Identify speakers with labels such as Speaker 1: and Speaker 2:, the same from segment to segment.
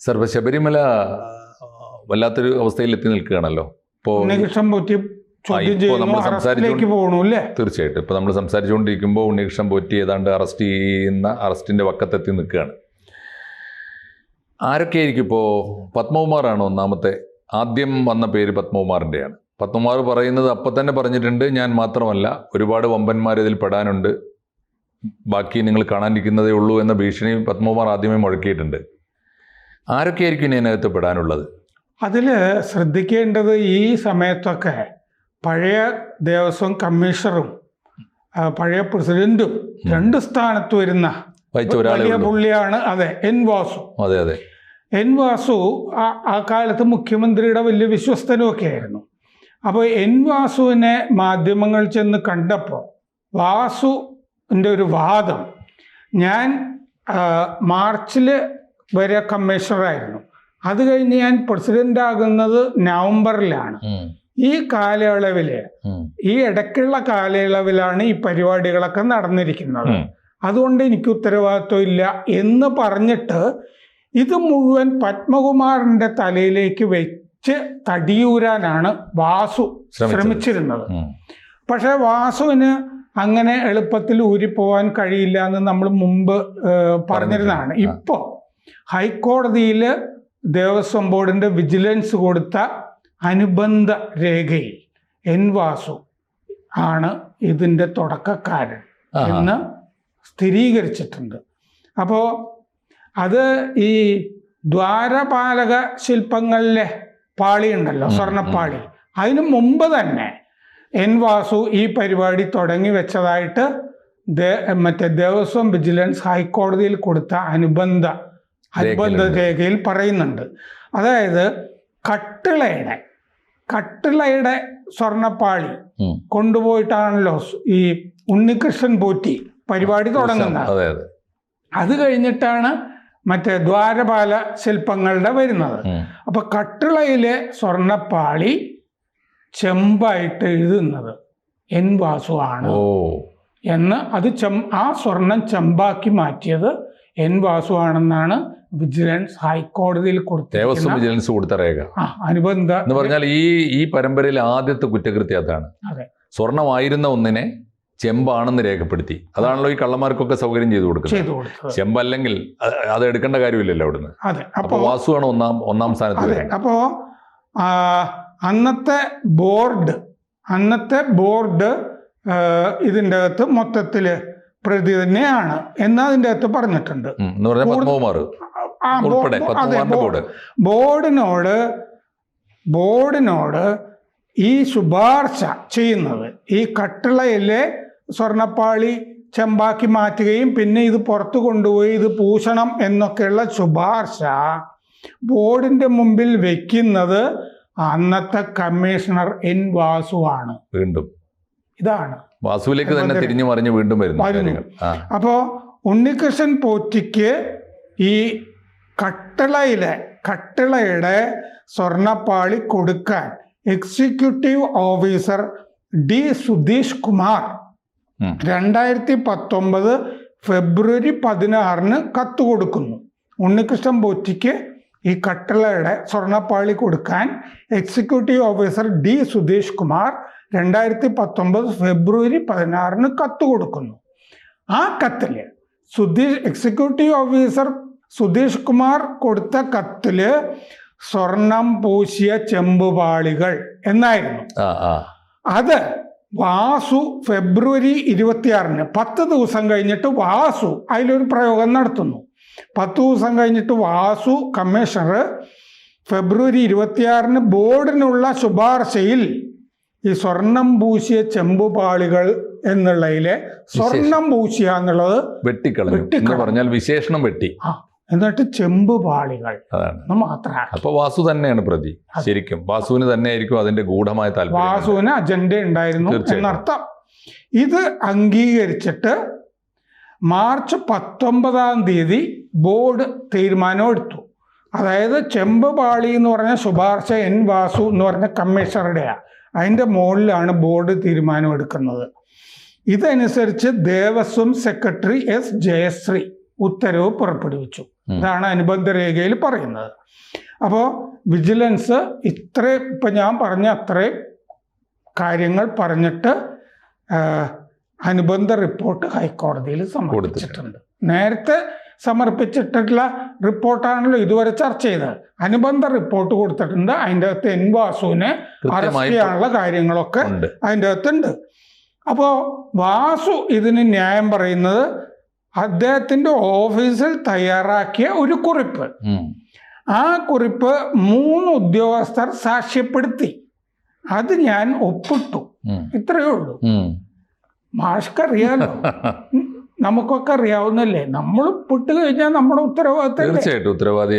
Speaker 1: Sir, Sabarimala വല്ലാത്തൊരു അവസ്ഥയിൽ എത്തി നിൽക്കുകയാണല്ലോ. ഇപ്പോൾ തീർച്ചയായിട്ടും ഇപ്പോൾ നമ്മൾ സംസാരിച്ചുകൊണ്ടിരിക്കുമ്പോൾ ഉണ്ണികൃഷ്ണൻ പോറ്റി ഏതാണ്ട് അറസ്റ്റിന്റെ വക്കത്തെത്തി നിൽക്കുകയാണ്. ആരൊക്കെയായിരിക്കും ഇപ്പോൾ? പത്മകുമാറാണ് ഒന്നാമത്തെ. ആദ്യം വന്ന പേര് പത്മകുമാറിൻ്റെയാണ്. പത്മകുമാർ പറയുന്നത് അപ്പം തന്നെ പറഞ്ഞിട്ടുണ്ട്, ഞാൻ മാത്രമല്ല ഒരുപാട് വമ്പന്മാർ ഇതിൽ പെടാനുണ്ട്, ബാക്കി നിങ്ങൾ കാണാനിരിക്കുന്നതേ ഉള്ളൂ എന്ന ഭീഷണി പത്മകുമാർ ആദ്യമേ മുഴക്കിയിട്ടുണ്ട്. ആരൊക്കെയായിരിക്കും ഇനി അതിനകത്ത് പെടാനുള്ളത്?
Speaker 2: അതിൽ ശ്രദ്ധിക്കേണ്ടത് ഈ സമയത്തൊക്കെ പഴയ ദേവസ്വം കമ്മീഷണറും പഴയ പ്രസിഡന്റും രണ്ട് സ്ഥാനത്ത് വരുന്ന വലിയ പുള്ളിയാണ്. അതെ, എൻ വാസു.
Speaker 1: അതെ,
Speaker 2: എൻ വാസു ആ കാലത്ത് മുഖ്യമന്ത്രിയുടെ വലിയ വിശ്വസ്തനും ഒക്കെ ആയിരുന്നു. അപ്പോൾ എൻ വാസുവിനെ മാധ്യമങ്ങൾ ചെന്ന് കണ്ടപ്പോൾ വാസുവിൻ്റെ ഒരു വാദം, ഞാൻ മാർച്ചിൽ വരെ കമ്മീഷണറായിരുന്നു, അത് കഴിഞ്ഞ് ഞാൻ പ്രസിഡന്റ് ആകുന്നത് നവംബറിലാണ്. ഈ കാലയളവിൽ, ഈ ഇടയ്ക്കുള്ള കാലയളവിലാണ് ഈ പരിപാടികളൊക്കെ നടന്നിരിക്കുന്നത്, അതുകൊണ്ട് എനിക്ക് ഉത്തരവാദിത്വം ഇല്ല എന്ന് പറഞ്ഞിട്ട് ഇത് മുഴുവൻ പത്മകുമാറിന്റെ തലയിലേക്ക് വെച്ച് തടിയൂരാനാണ് വാസു ശ്രമിച്ചിരുന്നത്. പക്ഷെ വാസുവിന് അങ്ങനെ എളുപ്പത്തിൽ ഊരിപ്പോവാൻ കഴിയില്ല എന്ന് നമ്മൾ മുമ്പ് പറഞ്ഞിരുന്നതാണ്. ഇപ്പോൾ ഹൈക്കോടതിയിൽ ദേവസ്വം ബോർഡിന്റെ വിജിലൻസ് കൊടുത്ത അനുബന്ധ രേഖയിൽ എൻ വാസു ആണ് ഇതിൻ്റെ തുടക്കക്കാരൻ എന്ന് സ്ഥിരീകരിച്ചിട്ടുണ്ട്. അപ്പോൾ അത് ഈ ദ്വാരപാലക ശില്പങ്ങളിലെ പാളിയുണ്ടല്ലോ, സ്വർണ്ണപ്പാളി, അതിനു മുമ്പ് തന്നെ എൻ വാസു ഈ പരിപാടി തുടങ്ങി വെച്ചതായിട്ട് മറ്റേ ദേവസ്വം വിജിലൻസ് ഹൈക്കോടതിയിൽ കൊടുത്ത അനുബന്ധ രേഖയിൽ പറയുന്നുണ്ട്. അതായത് കട്ടിളയുടെ സ്വർണ്ണപ്പാളി കൊണ്ടുപോയിട്ടാണല്ലോ ഈ ഉണ്ണികൃഷ്ണൻ പോറ്റി പരിപാടി തുടങ്ങുന്നത്. അത് കഴിഞ്ഞിട്ടാണ് മറ്റേ ദ്വാരപാല ശില്പങ്ങളുടെ വരുന്നത്. അപ്പൊ കട്ടിളയിലെ സ്വർണ്ണപ്പാളി ചെമ്പായിട്ട് എഴുതുന്നത് എൻ വാസു ആണ് എന്ന്, അത് ആ സ്വർണം ചെമ്പാക്കി മാറ്റിയത് എൻ വാസു ആണെന്നാണ് വിജിലൻസ് ഹൈക്കോടതിയിൽ
Speaker 1: ദേവസ്വം വിജിലൻസ് കൊടുത്ത രേഖ.
Speaker 2: അനുബന്ധ
Speaker 1: എന്ന് പറഞ്ഞാൽ ഈ പരമ്പരയിലെ ആദ്യത്തെ കുറ്റകൃത്യം അതാണ്. സ്വർണമായിരുന്ന ഒന്നിനെ ചെമ്പാണെന്ന് രേഖപ്പെടുത്തി. അതാണല്ലോ ഈ കള്ളന്മാർക്കൊക്കെ സൗകര്യം ചെയ്തു കൊടുക്കുന്നത്. ചെമ്പല്ലെങ്കിൽ അത് എടുക്കേണ്ട കാര്യമില്ലല്ലോ അവിടുന്ന്. അപ്പൊ വാസുവാണ് ഒന്നാം സ്ഥാനത്ത്.
Speaker 2: അപ്പോ അന്നത്തെ ബോർഡ് ഇതിൻ്റെ അകത്ത് മൊത്തത്തില് പ്രതി തന്നെയാണ് എന്ന് അതിൻ്റെ അകത്ത് പറഞ്ഞിട്ടുണ്ട്. ബോർഡിനോട് ഈ ശുപാർശ ചെയ്യുന്നത്, ഈ കട്ടിളയിലെ സ്വർണ്ണപ്പാളി ചെമ്പാക്കി മാറ്റുകയും പിന്നെ ഇത് പുറത്തു കൊണ്ടുപോയി ഇത് പൂശണം എന്നൊക്കെയുള്ള ശുപാർശ ബോർഡിന്റെ മുമ്പിൽ വെക്കുന്നത് അന്നത്തെ കമ്മീഷണർ എൻ വാസു ആണ്.
Speaker 1: വീണ്ടും
Speaker 2: ഇതാണ്
Speaker 1: വാസുവിലേക്ക് തന്നെ തിരിഞ്ഞു മറിഞ്ഞ് വീണ്ടും വരുന്നു.
Speaker 2: അപ്പോ ഉണ്ണികൃഷ്ണൻ പോറ്റിക്ക് ഈ കട്ടിളയുടെ സ്വർണ്ണപ്പാളി കൊടുക്കാൻ executive officer D Sudheesh Kumar 2019 ഫെബ്രുവരി 16 കത്ത് കൊടുക്കുന്നു. ഉണ്ണികൃഷ്ണൻ പോറ്റിക്ക് ഈ കട്ടിളയുടെ സ്വർണ്ണപ്പാളി കൊടുക്കാൻ executive officer D Sudheesh Kumar 2019 ഫെബ്രുവരി 16 കത്ത് കൊടുക്കുന്നു. ആ കത്തില് എക്സിക്യൂട്ടീവ് ഓഫീസർ സുധീഷ് കുമാർ കൊടുത്ത കത്തില് സ്വർണം പൂശിയ ചെമ്പുപാളികൾ എന്നായിരുന്നു. അത് വാസു ഫെബ്രുവരി 26 10 ദിവസം കഴിഞ്ഞിട്ട് വാസു അതിലൊരു പ്രയോഗം നടത്തുന്നു. 10 ദിവസം കഴിഞ്ഞിട്ട് വാസു കമ്മീഷണർ ഫെബ്രുവരി 26 ബോർഡിനുള്ള ശുപാർശയിൽ ഈ സ്വർണം പൂശിയ ചെമ്പുപാളികൾ എന്നുള്ളതിലെ സ്വർണം പൂശിയ എന്നുള്ളത്
Speaker 1: വെട്ടിക്കളഞ്ഞു പറഞ്ഞാൽ വിശേഷണം വെട്ടി,
Speaker 2: എന്നിട്ട് ചെമ്പുപാളികൾ മാത്രമാണ്.
Speaker 1: അപ്പൊ വാസു തന്നെയാണ് പ്രതി. ശരിക്കും വാസുവിന് തന്നെയായിരിക്കും അതിന്റെ ഗൂഢമായ താല്പര്യം.
Speaker 2: വാസുവിന് അജണ്ട ഉണ്ടായിരുന്നു എന്നർത്ഥം. ഇത് അംഗീകരിച്ചിട്ട് മാർച്ച് 19 ബോർഡ് തീരുമാനം എടുത്തു. അതായത് ചെമ്പുപാളി എന്ന് പറഞ്ഞ ശുപാർശ എൻ വാസു എന്ന് പറഞ്ഞ കമ്മീഷണറുടെയാണ്. അതിൻ്റെ മുകളിലാണ് ബോർഡ് തീരുമാനം എടുക്കുന്നത്. ഇതനുസരിച്ച് ദേവസ്വം സെക്രട്ടറി എസ് ജയശ്രീ ഉത്തരവ് പുറപ്പെടുവിച്ചു. ഇതാണ് അനുബന്ധ രേഖയിൽ പറയുന്നത്. അപ്പോൾ വിജിലൻസ് ഇപ്പം ഞാൻ പറഞ്ഞ അത്രയും കാര്യങ്ങൾ പറഞ്ഞിട്ട് അനുബന്ധ റിപ്പോർട്ട് ഹൈക്കോടതിയിൽ സമർപ്പിച്ചിട്ടുണ്ട്. നേരത്തെ സമർപ്പിച്ചിട്ടുള്ള റിപ്പോർട്ടാണല്ലോ ഇതുവരെ ചർച്ച ചെയ്തത്. അനുബന്ധ റിപ്പോർട്ട് കൊടുത്തിട്ടുണ്ട്. അതിൻ്റെ അകത്ത് എൻ വാസുവിനെ അറസ്റ്റ് ചെയ്യാനുള്ള കാര്യങ്ങളൊക്കെ അതിൻ്റെ അകത്തുണ്ട്. അപ്പോൾ വാസു ഇതിന് ന്യായം പറയുന്നത് അദ്ദേഹത്തിൻ്റെ ഓഫീസിൽ തയ്യാറാക്കിയ ഒരു കുറിപ്പ്, ആ കുറിപ്പ് 3 ഉദ്യോഗസ്ഥർ സാക്ഷ്യപ്പെടുത്തി, അത് ഞാൻ ഒപ്പിട്ടു, ഇത്രയേ ഉള്ളൂ. മാഷ്ക്കറിയാലോ, നമുക്കൊക്കെ അറിയാവുന്നല്ലേ, നമ്മൾ ഒപ്പിട്ട് കഴിഞ്ഞാൽ നമ്മുടെ
Speaker 1: തീർച്ചയായിട്ടും ഉത്തരവാദി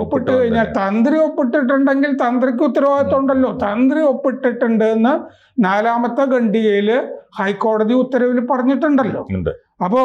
Speaker 2: ഒപ്പിട്ട് കഴിഞ്ഞാൽ തന്ത്രി ഒപ്പിട്ടിട്ടുണ്ടെങ്കിൽ തന്ത്രിക്ക് ഉത്തരവാദിത്വം ഉണ്ടല്ലോ. തന്ത്രി ഒപ്പിട്ടിട്ടുണ്ട് എന്ന് 4ാമത്തെ ഖണ്ഡികയിൽ ഹൈക്കോടതി ഉത്തരവിൽ പറഞ്ഞിട്ടുണ്ടല്ലോ. അപ്പോ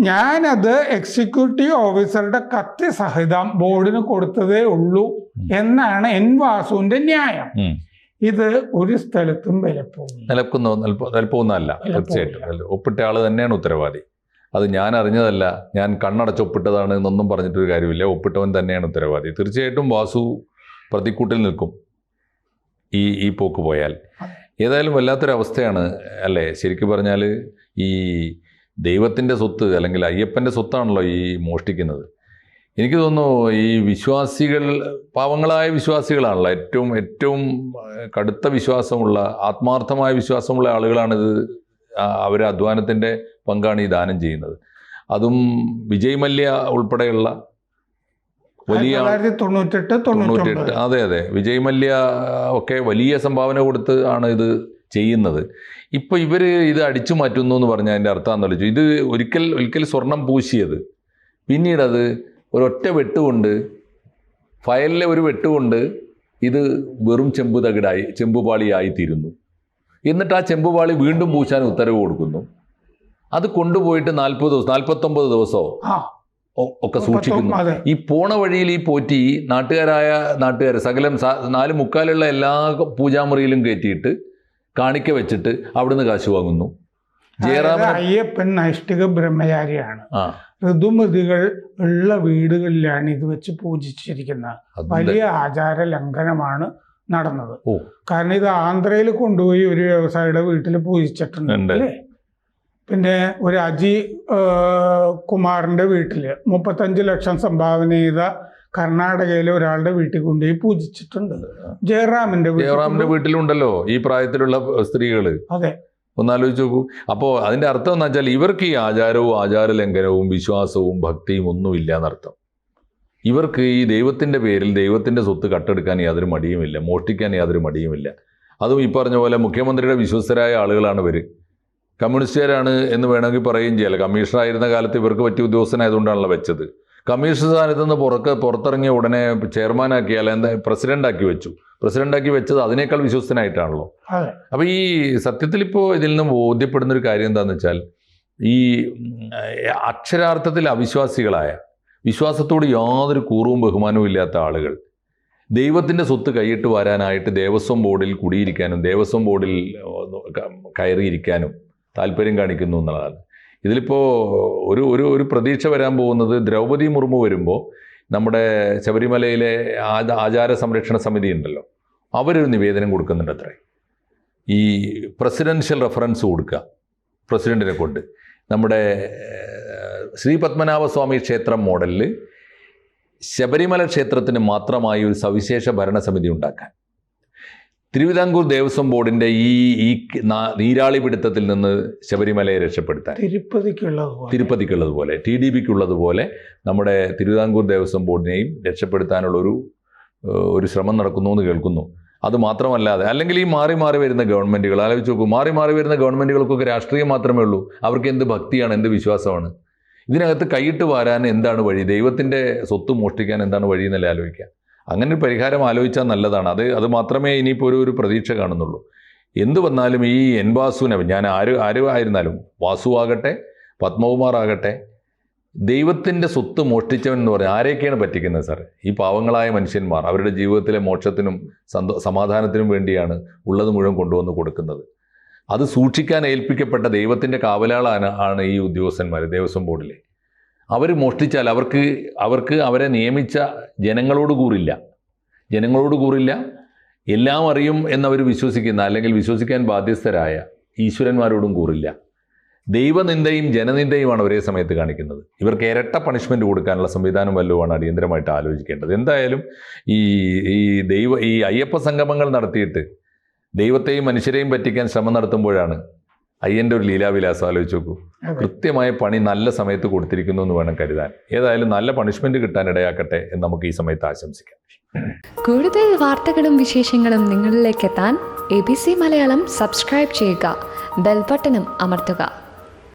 Speaker 2: ഞാനത് എക്സിക്യൂട്ടീവ് ഓഫീസറുടെ കത്ത് സഹിതം ബോർഡിന് കൊടുത്തതേ ഉള്ളൂ എന്നാണ് എൻ വാസുവിന്റെ ന്യായം. ഇത് ഒരു സ്ഥലത്തും
Speaker 1: നിലപ്പൊന്നല്ല. തീർച്ചയായിട്ടും ഒപ്പിട്ട ആള് തന്നെയാണ് ഉത്തരവാദി. അത് ഞാൻ അറിഞ്ഞതല്ല, ഞാൻ കണ്ണടച്ചൊപ്പിട്ടതാണ് എന്നൊന്നും പറഞ്ഞിട്ടൊരു കാര്യമില്ല. ഒപ്പിട്ടവൻ തന്നെയാണ് ഉത്തരവാദി. തീർച്ചയായിട്ടും വാസു പ്രതിക്കൂട്ടിൽ നിൽക്കും ഈ പോക്ക് പോയാൽ. ഏതായാലും വല്ലാത്തൊരവസ്ഥയാണ് അല്ലേ? ശരിക്കും പറഞ്ഞാൽ ഈ ദൈവത്തിൻ്റെ സ്വത്ത് അല്ലെങ്കിൽ അയ്യപ്പൻ്റെ സ്വത്താണല്ലോ ഈ മോഷ്ടിക്കുന്നത്. എനിക്ക് തോന്നുന്നു ഈ വിശ്വാസികൾ, പാവങ്ങളായ വിശ്വാസികളാണല്ലോ ഏറ്റവും കടുത്ത വിശ്വാസമുള്ള, ആത്മാർത്ഥമായ വിശ്വാസമുള്ള ആളുകളാണിത്. അവരെ അധ്വാനത്തിൻ്റെ പങ്കാണ് ഈ ദാനം ചെയ്യുന്നത്. അതും വിജയ് മല്യ ഉൾപ്പെടെയുള്ള വലിയ
Speaker 2: 98
Speaker 1: അതെ വിജയ് മല്യ ഒക്കെ വലിയ സംഭാവന കൊടുത്ത് ആണ് ഇത് ചെയ്യുന്നത്. ഇപ്പോൾ ഇവർ ഇത് അടിച്ചു മാറ്റുന്നു എന്ന് പറഞ്ഞാൽ അതിൻ്റെ അർത്ഥം എന്താണെന്ന് വെച്ചാൽ, ഇത് ഒരിക്കൽ സ്വർണം പൂശിയത് പിന്നീടത് ഒരൊറ്റ വെട്ടുകൊണ്ട്, ഫയലിലെ ഒരു വെട്ടുകൊണ്ട് ഇത് വെറും ചെമ്പുപാളിയായി തീരുന്നു. എന്നിട്ട് ആ ചെമ്പുപാളി വീണ്ടും പൂശാൻ ഉത്തരവ് കൊടുക്കുന്നു. അത് കൊണ്ടുപോയിട്ട് 49 ദിവസമോ ഒക്കെ സൂക്ഷിക്കുന്നു. ഈ പോണ വഴിയിൽ ഈ പോറ്റി നാട്ടുകാർ സകലം 4/4 എല്ലാ പൂജാമുറിയിലും കയറ്റിയിട്ട് കാണിക്ക വെച്ചിട്ട് അവിടുന്ന് കാശ് വാങ്ങുന്നു.
Speaker 2: അയ്യപ്പൻ നൈഷ്ഠിക ബ്രഹ്മചാരിയാണ്. ഋതുമതികൾ ഉള്ള വീടുകളിലാണ് ഇത് വെച്ച് പൂജിച്ചിരിക്കുന്നത്. വലിയ ആചാര ലംഘനമാണ് നടന്നത്. കാരണം ഇത് ആന്ധ്രയിൽ കൊണ്ടുപോയി ഒരു വ്യവസായിയുടെ വീട്ടിൽ പൂജിച്ചിട്ടുണ്ട് അല്ലേ. പിന്നെ ഒരു അജി കുമാറിന്റെ വീട്ടില് 35 ലക്ഷം സംഭാവന ചെയ്ത കർണാടകയിലെ ഒരാളുടെ വീട്ടിൽ കൊണ്ടുപോയി പൂജിച്ചിട്ടുണ്ട്. ജയറാമിന്റെ
Speaker 1: വീട്ടിലുണ്ടല്ലോ ഈ പ്രായത്തിലുള്ള സ്ത്രീകള്.
Speaker 2: അതെ,
Speaker 1: ഒന്നാലോചിച്ച് നോക്കൂ. അപ്പോൾ അതിൻ്റെ അർത്ഥം എന്ന് വെച്ചാൽ ഇവർക്ക് ഈ ആചാര ലംഘനവും വിശ്വാസവും ഭക്തിയും ഒന്നുമില്ല എന്നർത്ഥം. ഇവർക്ക് ഈ ദൈവത്തിൻ്റെ പേരിൽ ദൈവത്തിൻ്റെ സ്വത്ത് കട്ടെടുക്കാൻ യാതൊരു മടിയുമില്ല, മോഷ്ടിക്കാൻ യാതൊരു മടിയുമില്ല. അതും ഈ പറഞ്ഞ പോലെ മുഖ്യമന്ത്രിയുടെ വിശ്വസ്തരായ ആളുകളാണ് ഇവർ. കമ്മ്യൂണിസ്റ്റുകാരാണ് എന്ന് വേണമെങ്കിൽ പറയുകയും ചെയ്യാം. കമ്മീഷണറായിരുന്ന കാലത്ത് ഇവർക്ക് പറ്റിയ ഉദ്യോഗസ്ഥനായതുകൊണ്ടാണല്ലോ വെച്ചത്. കമ്മീഷണർ സ്ഥാനത്ത് നിന്ന് പുറത്തിറങ്ങിയ ഉടനെ ചെയർമാനാക്കി, അല്ല പ്രസിഡൻ്റാക്കി വെച്ചു. പ്രസിഡൻ്റാക്കി വെച്ചത് അതിനേക്കാൾ വിശ്വസ്തനായിട്ടാണല്ലോ. അപ്പോൾ ഈ സത്യത്തിൽ ഇപ്പോൾ ഇതിൽ നിന്ന് ബോധ്യപ്പെടുന്നൊരു കാര്യം എന്താണെന്ന് വെച്ചാൽ, ഈ അക്ഷരാർത്ഥത്തിൽ അവിശ്വാസികളായ, വിശ്വാസത്തോട് യാതൊരു കൂറും ബഹുമാനവും ഇല്ലാത്ത ആളുകൾ ദൈവത്തിൻ്റെ സ്വത്ത് കൈയിട്ട് വരാനായിട്ട് ദേവസ്വം ബോർഡിൽ കുടിയിരിക്കാനും ദേവസ്വം ബോർഡിൽ കയറിയിരിക്കാനും താല്പര്യം കാണിക്കുന്നു എന്നുള്ളതാണ്. ഇതിലിപ്പോൾ ഒരു പ്രതീക്ഷ വരാൻ പോകുന്നത്, ദ്രൗപദി മുർമു വരുമ്പോൾ നമ്മുടെ ശബരിമലയിലെ ആചാര സംരക്ഷണ സമിതി ഉണ്ടല്ലോ, അവരൊരു നിവേദനം കൊടുക്കുന്നുണ്ട് അത്രേ. ഈ പ്രസിഡൻഷ്യൽ റെഫറൻസ് കൊടുക്കുക പ്രസിഡൻറ്റിനെ കൊണ്ട്. നമ്മുടെ ശ്രീ പത്മനാഭസ്വാമി ക്ഷേത്രം മോഡലിൽ ശബരിമല ക്ഷേത്രത്തിന് മാത്രമായി ഒരു സവിശേഷ ഭരണസമിതി ഉണ്ടാക്കാൻ, തിരുവിതാംകൂർ ദേവസ്വം ബോർഡിൻ്റെ ഈ നീരാളി പിടുത്തത്തിൽ നിന്ന് ശബരിമലയെ രക്ഷപ്പെടുത്താൻ, തിരുപ്പതിക്കുള്ളതുപോലെ TDBക്കുള്ളതുപോലെ നമ്മുടെ തിരുവിതാംകൂർ ദേവസ്വം ബോർഡിനെയും രക്ഷപ്പെടുത്താനുള്ള ഒരു ശ്രമം നടക്കുന്നു എന്ന് കേൾക്കുന്നു. അതുമാത്രമല്ലാതെ, അല്ലെങ്കിൽ ഈ മാറി വരുന്ന ഗവൺമെൻറ്റുകൾ ആലോചിച്ച് നോക്കൂ. മാറി വരുന്ന ഗവൺമെൻറ്റുകൾക്കൊക്കെ രാഷ്ട്രീയം മാത്രമേ ഉള്ളൂ. അവർക്ക് എന്ത് ഭക്തിയാണ്, എന്ത് വിശ്വാസമാണ്? ഇതിനകത്ത് കൈയിട്ട് വാരാൻ എന്താണ് വഴി? ദൈവത്തിൻ്റെ സ്വത്ത് മോഷ്ടിക്കാൻ എന്താണ് വഴി എന്നല്ലേ ആലോചിക്കുക. അങ്ങനെ ഒരു പരിഹാരം ആലോചിച്ചാൽ നല്ലതാണ്. അത് മാത്രമേ ഇനിയിപ്പോൾ ഒരു പ്രതീക്ഷ കാണുന്നുള്ളൂ. എന്തു വന്നാലും ഈ എൻ വാസുവിനെ, ഞാൻ ആരുമായിരുന്നാലും, വാസു ആകട്ടെ പത്മകുമാർ ആകട്ടെ, ദൈവത്തിൻ്റെ സ്വത്ത് മോഷ്ടിച്ചവൻ എന്ന് പറഞ്ഞാൽ ആരെയൊക്കെയാണ് പറ്റിക്കുന്നത് സാർ? ഈ പാവങ്ങളായ മനുഷ്യന്മാർ അവരുടെ ജീവിതത്തിലെ മോക്ഷത്തിനും സമാധാനത്തിനും വേണ്ടിയാണ് ഉള്ളത് മുഴുവൻ കൊണ്ടുവന്ന് കൊടുക്കുന്നത്. അത് സൂക്ഷിക്കാൻ ഏൽപ്പിക്കപ്പെട്ട ദൈവത്തിൻ്റെ കാവലാളാണ് ഈ ഉദ്യോഗസ്ഥന്മാർ ദേവസ്വം ബോർഡിലെ. അവർ മോഷ്ടിച്ചാൽ അവർക്ക് അവരെ നിയമിച്ച ജനങ്ങളോട് കൂറില്ല, എല്ലാം അറിയും എന്നവർ വിശ്വസിക്കുന്ന അല്ലെങ്കിൽ വിശ്വസിക്കാൻ ബാധ്യസ്ഥരായ ഈശ്വരന്മാരോടും കൂറില്ല. ദൈവനിന്ദയും ജനനിന്ദയുമാണ് ഒരേ സമയത്ത് കാണിക്കുന്നത്. ഇവർക്ക് ഇരട്ട പണിഷ്മെൻറ്റ് കൊടുക്കാനുള്ള സംവിധാനം വല്ലതുമാണ് അടിയന്തരമായിട്ട് ആലോചിക്കേണ്ടത്. എന്തായാലും ഈ അയ്യപ്പ സംഗമങ്ങൾ നടത്തിയിട്ട് ദൈവത്തെയും മനുഷ്യരെയും പറ്റിക്കാൻ ശ്രമം നടത്തുമ്പോഴാണ് അയ്യൻ്റെ ഒരു ലീലാവിലാസം. ആലോചിച്ച് നോക്കൂ. കൃത്യമായ പണി നല്ല സമയത്ത് കൊടുത്തിരിക്കുന്നു എന്ന് വേണം കരുതാൻ. ഏതായാലും നല്ല പണിഷ്മെൻറ്റ് കിട്ടാൻ ഇടയാക്കട്ടെ എന്ന് നമുക്ക് ഈ സമയത്ത് ആശംസിക്കാം.
Speaker 3: കൂടുതൽ വാർത്തകളും വിശേഷങ്ങളും നിങ്ങളിലേക്ക് എത്താൻ ABC മലയാളം സബ്സ്ക്രൈബ് ചെയ്യുക, ബെൽ ബട്ടണും അമർത്തുക.